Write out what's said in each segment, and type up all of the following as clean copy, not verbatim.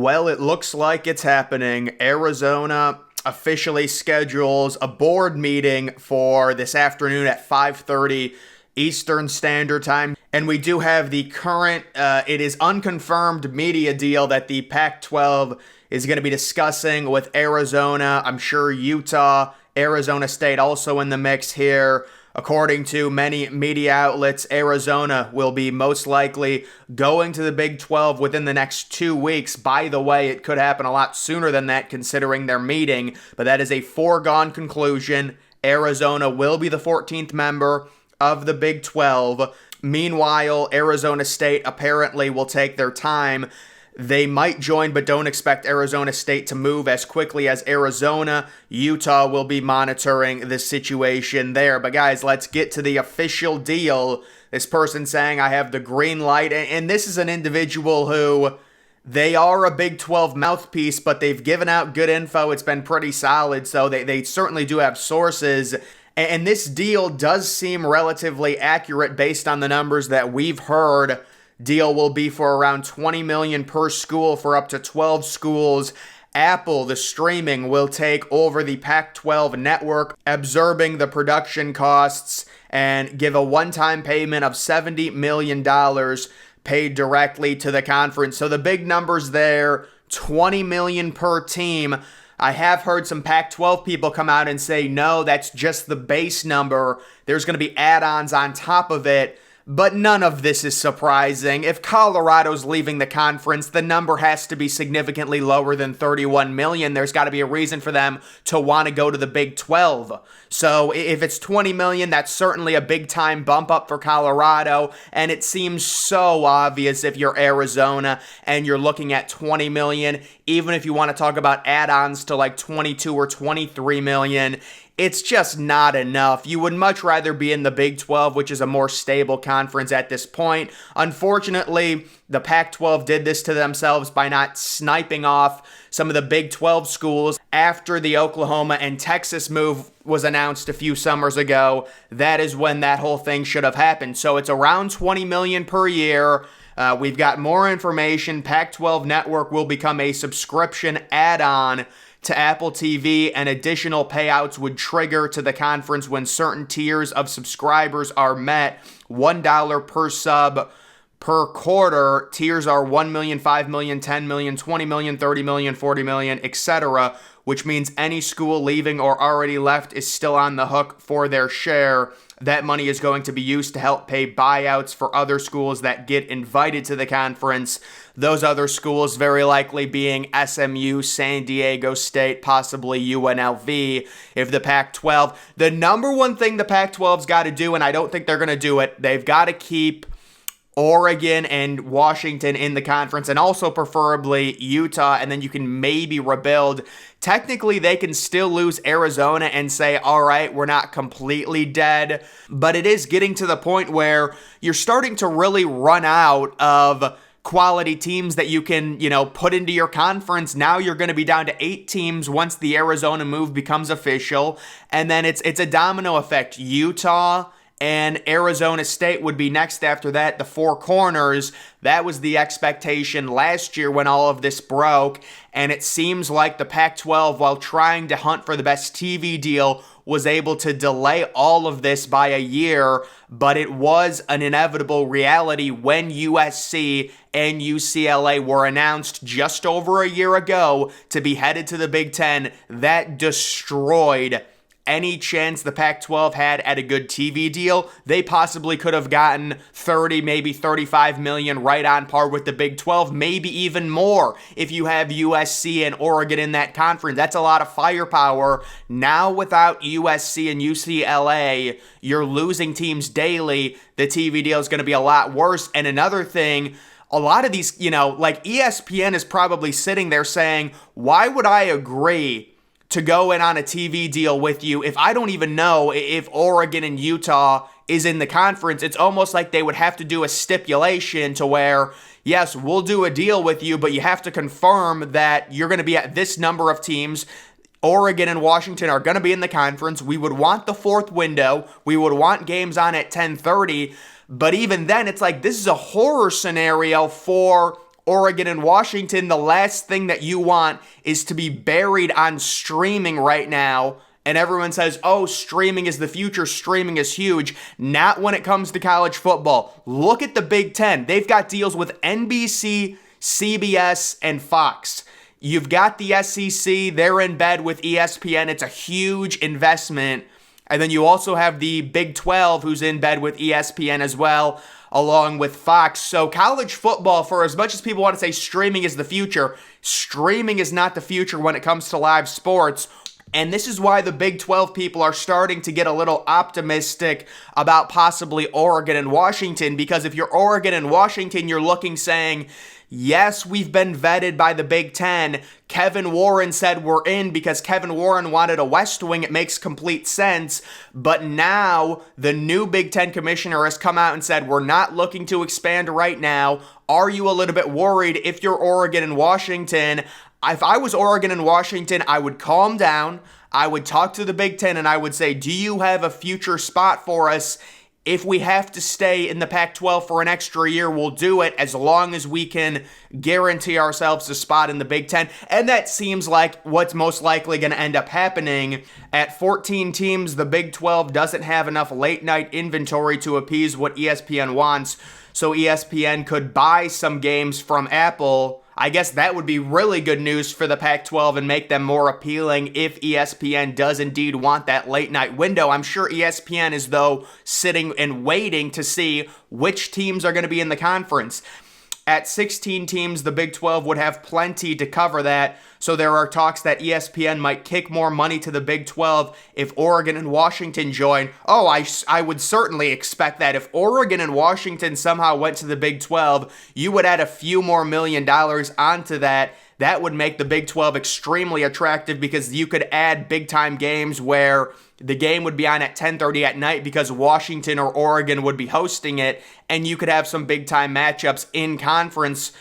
Well, it looks like it's happening. Arizona officially schedules a board meeting for this afternoon at 5:30 Eastern Standard Time. And we do have the current, it is unconfirmed media deal that the Pac-12 is going to be discussing with Arizona. I'm sure Utah, Arizona State also in the mix here. According to many media outlets, Arizona will be most likely going to the Big 12 within the next 2 weeks. By the way, it could happen a lot sooner than that considering their meeting, but that is a foregone conclusion. Arizona will be the 14th member of the Big 12. Meanwhile, Arizona State apparently will take their time. They might join, but don't expect Arizona State to move as quickly as Arizona. Utah will be monitoring the situation there. But guys, let's get to the official deal. This person saying I have the green light, and this is an individual who, they are a Big 12 mouthpiece, but they've given out good info. It's been pretty solid, so they certainly do have sources. And this deal does seem relatively accurate based on the numbers that we've heard. Deal will be for around $20 million per school for up to 12 schools. Apple, the streaming, will take over the Pac-12 network, absorbing the production costs and give a one-time payment of $70 million paid directly to the conference. So the big numbers there, $20 million per team. I have heard some Pac-12 people come out and say, no, that's just the base number. There's going to be add-ons on top of it. But none of this is surprising. If Colorado's leaving the conference, the number has to be significantly lower than 31 million. There's got to be a reason for them to want to go to the Big 12. So if it's 20 million, that's certainly a big time bump up for Colorado. And it seems so obvious if you're Arizona and you're looking at 20 million, even if you want to talk about add-ons to like 22 or 23 million, it's just not enough. You would much rather be in the Big 12, which is a more stable conference at this point. Unfortunately, the Pac-12 did this to themselves by not sniping off some of the Big 12 schools after the Oklahoma and Texas move was announced a few summers ago. That is when that whole thing should have happened. So it's around $20 million per year. We've got more information. Pac-12 Network will become a subscription add-on to Apple TV, and additional payouts would trigger to the conference when certain tiers of subscribers are met. $1 per sub per quarter. Tiers are 1 million, 5 million, 10 million, 20 million, 30 million, 40 million, etc., which means any school leaving or already left is still on the hook for their share. That money is going to be used to help pay buyouts for other schools that get invited to the conference. Those other schools very likely being SMU, San Diego State, possibly UNLV. If the Pac-12, the number one thing the Pac-12's got to do, and I don't think they're going to do it, they've got to keep Oregon and Washington in the conference, and also preferably Utah, and then you can maybe rebuild. Technically, they can still lose Arizona and say, all right, we're not completely dead, but it is getting to the point where you're starting to really run out of quality teams that you can, put into your conference. Now you're going to be down to 8 teams once the Arizona move becomes official, and then it's a domino effect. Utah and Arizona State would be next after that, the 4 corners. That was the expectation last year when all of this broke, and it seems like the Pac-12, while trying to hunt for the best TV deal, was able to delay all of this by a year, but it was an inevitable reality when USC and UCLA were announced just over a year ago to be headed to the Big Ten. That destroyed any chance the Pac-12 had at a good TV deal. They possibly could have gotten 30, maybe 35 million, right on par with the Big 12, maybe even more if you have USC and Oregon in that conference. That's a lot of firepower. Now without USC and UCLA, you're losing teams daily. The TV deal is going to be a lot worse. And another thing, a lot of these, like ESPN is probably sitting there saying, why would I agree to go in on a TV deal with you if I don't even know if Oregon and Utah is in the conference? It's almost like they would have to do a stipulation to where, yes, we'll do a deal with you, but you have to confirm that you're going to be at this number of teams. Oregon and Washington are going to be in the conference. We would want the 4th window. We would want games on at 10:30. But even then, it's like this is a horror scenario for Oregon and Washington, the last thing that you want is to be buried on streaming right now. And everyone says, oh, streaming is the future. Streaming is huge. Not when it comes to college football. Look at the Big Ten. They've got deals with NBC, CBS, and Fox. You've got the SEC. They're in bed with ESPN. It's a huge investment. And then you also have the Big 12, who's in bed with ESPN as well, along with Fox. So college football, for as much as people want to say streaming is the future, streaming is not the future when it comes to live sports. And this is why the Big 12 people are starting to get a little optimistic about possibly Oregon and Washington, because if you're Oregon and Washington, you're looking saying, yes, we've been vetted by the Big Ten. Kevin Warren said we're in because Kevin Warren wanted a West Wing. It makes complete sense. But now the new Big Ten commissioner has come out and said we're not looking to expand right now. Are you a little bit worried if you're Oregon and Washington? If I was Oregon and Washington, I would calm down. I would talk to the Big Ten and I would say, do you have a future spot for us? If we have to stay in the Pac-12 for an extra year, we'll do it as long as we can guarantee ourselves a spot in the Big Ten. And that seems like what's most likely going to end up happening. At 14 teams, the Big 12 doesn't have enough late-night inventory to appease what ESPN wants. So ESPN could buy some games from Apple. I guess that would be really good news for the Pac-12 and make them more appealing if ESPN does indeed want that late night window. I'm sure ESPN is, though, sitting and waiting to see which teams are going to be in the conference. At 16 teams, the Big 12 would have plenty to cover that. So there are talks that ESPN might kick more money to the Big 12 if Oregon and Washington join. Oh, I would certainly expect that. If Oregon and Washington somehow went to the Big 12, you would add a few more $1 million onto that. That would make the Big 12 extremely attractive because you could add big-time games where the game would be on at 10:30 at night because Washington or Oregon would be hosting it, and you could have some big-time matchups in conference,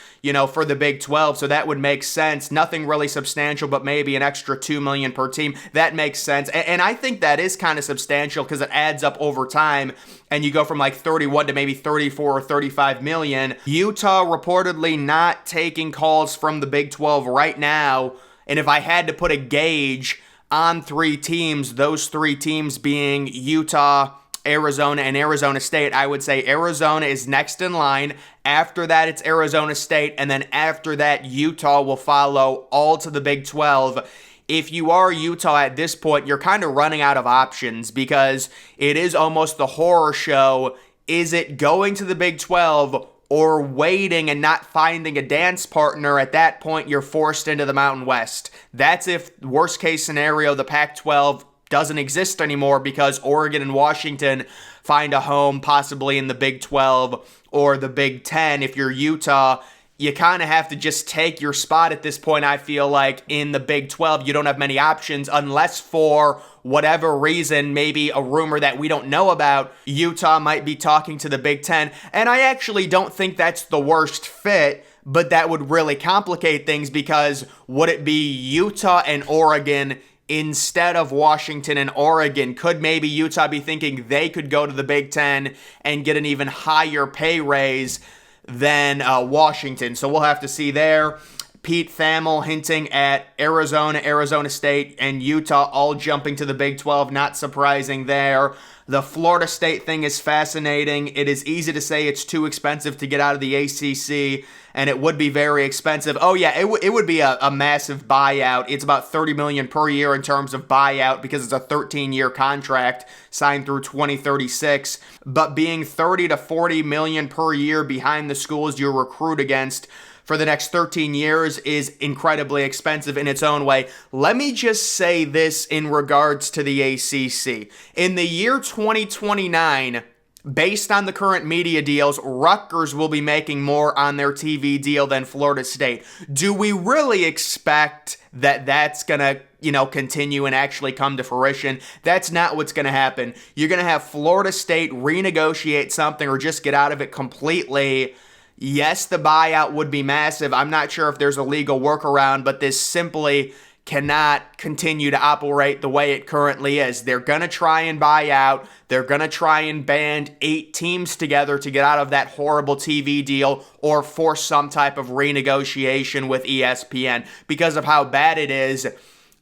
for the Big 12. So that would make sense. Nothing really substantial, but maybe an extra $2 million per team. That makes sense. And I think that is kind of substantial because it adds up over time, and you go from like 31 to maybe 34 or 35 million. Utah reportedly not taking calls from the Big 12 right now. And if I had to put a gauge on 3 teams, those 3 teams being Utah, Arizona, and Arizona State, I would say Arizona is next in line. After that, it's Arizona State. And then after that, Utah will follow all to the Big 12. If you are Utah at this point, you're kind of running out of options because it is almost the horror show. Is it going to the Big 12 or waiting and not finding a dance partner? At that point, you're forced into the Mountain West. That's if, worst case scenario, the Pac-12 doesn't exist anymore because Oregon and Washington find a home possibly in the Big 12 or the Big 10. If you're Utah, you kind of have to just take your spot at this point. I feel like in the Big 12, you don't have many options unless for whatever reason, maybe a rumor that we don't know about, Utah might be talking to the Big 10. And I actually don't think that's the worst fit, but that would really complicate things because would it be Utah and Oregon instead of Washington and Oregon? Could maybe Utah be thinking they could go to the Big 10 and get an even higher pay raise than Washington? So we'll have to see there. Pete Thamel hinting at Arizona, Arizona State, and Utah all jumping to the Big 12. Not surprising there. The Florida State thing is fascinating. It is easy to say it's too expensive to get out of the ACC, and it would be very expensive. Oh yeah, it would be a massive buyout. It's about $30 million per year in terms of buyout because it's a 13-year contract signed through 2036. But being $30 to $40 million per year behind the schools you recruit against for the next 13 years is incredibly expensive in its own way. Let me just say this in regards to the ACC. In the year 2029, based on the current media deals, Rutgers will be making more on their TV deal than Florida State. Do we really expect that that's going to, continue and actually come to fruition? That's not what's going to happen. You're going to have Florida State renegotiate something or just get out of it completely. Yes, the buyout would be massive. I'm not sure if there's a legal workaround, but this simply cannot continue to operate the way it currently is. They're going to try and buy out. They're going to try and band 8 teams together to get out of that horrible TV deal or force some type of renegotiation with ESPN because of how bad it is.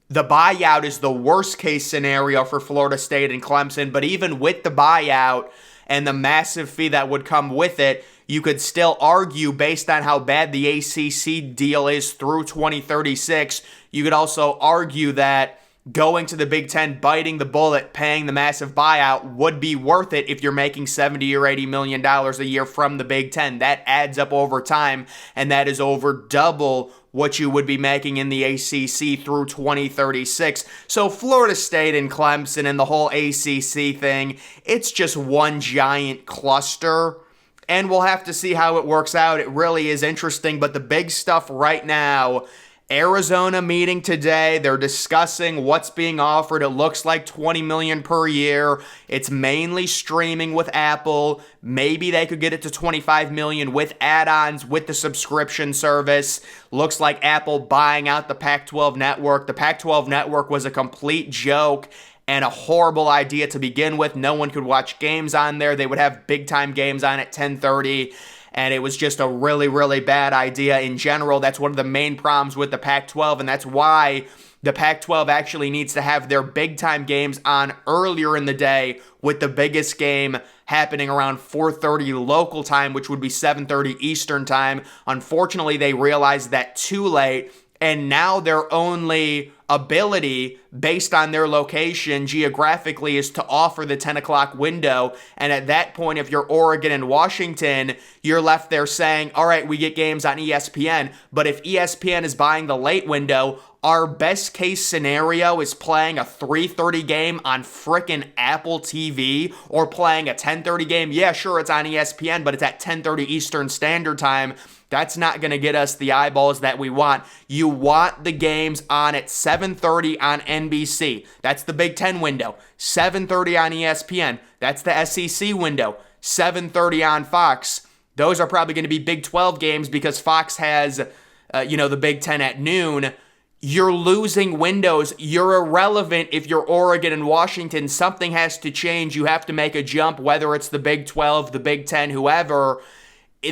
The buyout is the worst case scenario for Florida State and Clemson, but even with the buyout and the massive fee that would come with it, you could still argue, based on how bad the ACC deal is through 2036, you could also argue that going to the Big Ten, biting the bullet, paying the massive buyout would be worth it if you're making $70 or $80 million a year from the Big Ten. That adds up over time, and that is over double what you would be making in the ACC through 2036. So Florida State and Clemson and the whole ACC thing, it's just one giant cluster. And we'll have to see how it works out. It really is interesting. But the big stuff right now, Arizona meeting today. They're discussing what's being offered. It looks like $20 million per year. It's mainly streaming with Apple. Maybe they could get it to $25 million with add-ons with the subscription service. Looks like Apple buying out the Pac-12 network. The Pac-12 network was a complete joke and a horrible idea to begin with. No one could watch games on there. They would have big-time games on at 10:30, and it was just a really, really bad idea in general. That's one of the main problems with the Pac-12, and that's why the Pac-12 actually needs to have their big-time games on earlier in the day, with the biggest game happening around 4:30 local time, which would be 7:30 Eastern time. Unfortunately, they realized that too late, and now their only ability based on their location geographically is to offer the 10 o'clock window. And at that point, if you're Oregon and Washington, you're left there saying, all right, we get games on ESPN. But if ESPN is buying the late window, our best case scenario is playing a 3:30 game on frickin' Apple TV or playing a 10:30 game. Yeah, sure, it's on ESPN, but it's at 10:30 Eastern Standard Time. That's not going to get us the eyeballs that we want. You want the games on at 7:30 on NBC. That's the Big Ten window. 7:30 on ESPN. That's the SEC window. 7:30 on Fox. Those are probably going to be Big 12 games because Fox has, the Big Ten at noon. You're losing windows. You're irrelevant if you're Oregon and Washington. Something has to change. You have to make a jump, whether it's the Big 12, the Big 10, whoever.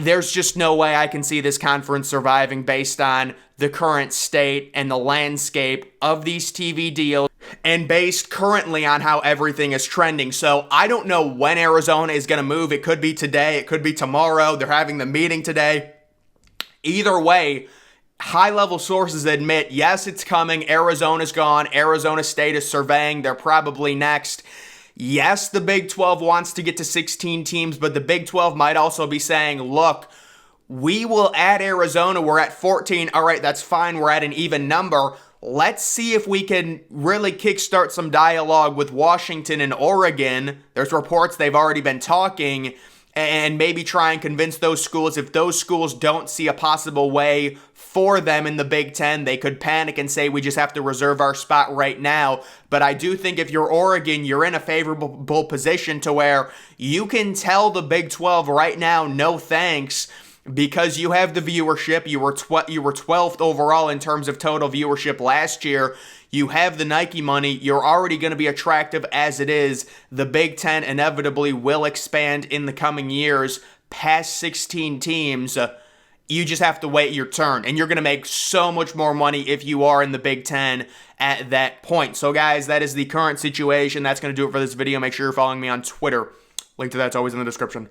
There's just no way I can see this conference surviving based on the current state and the landscape of these TV deals and based currently on how everything is trending. So I don't know when Arizona is going to move. It could be today. It could be tomorrow. They're having the meeting today. Either way, high-level sources admit, yes, it's coming. Arizona's gone. Arizona State is surveying. They're probably next. Yes, the Big 12 wants to get to 16 teams, but the Big 12 might also be saying, look, we will add Arizona. We're at 14. All right, that's fine. We're at an even number. Let's see if we can really kickstart some dialogue with Washington and Oregon. There's reports they've already been talking, and maybe try and convince those schools. If those schools don't see a possible way for them in the Big Ten, they could panic and say, we just have to reserve our spot right now. But I do think if you're Oregon, you're in a favorable position to where you can tell the Big 12 right now, no thanks, because you have the viewership. You were 12th overall in terms of total viewership last year. You have the Nike money. You're already going to be attractive as it is. The Big Ten inevitably will expand in the coming years past 16 teams. You just have to wait your turn. And you're going to make so much more money if you are in the Big Ten at that point. So guys, that is the current situation. That's going to do it for this video. Make sure you're following me on Twitter. Link to that's always in the description.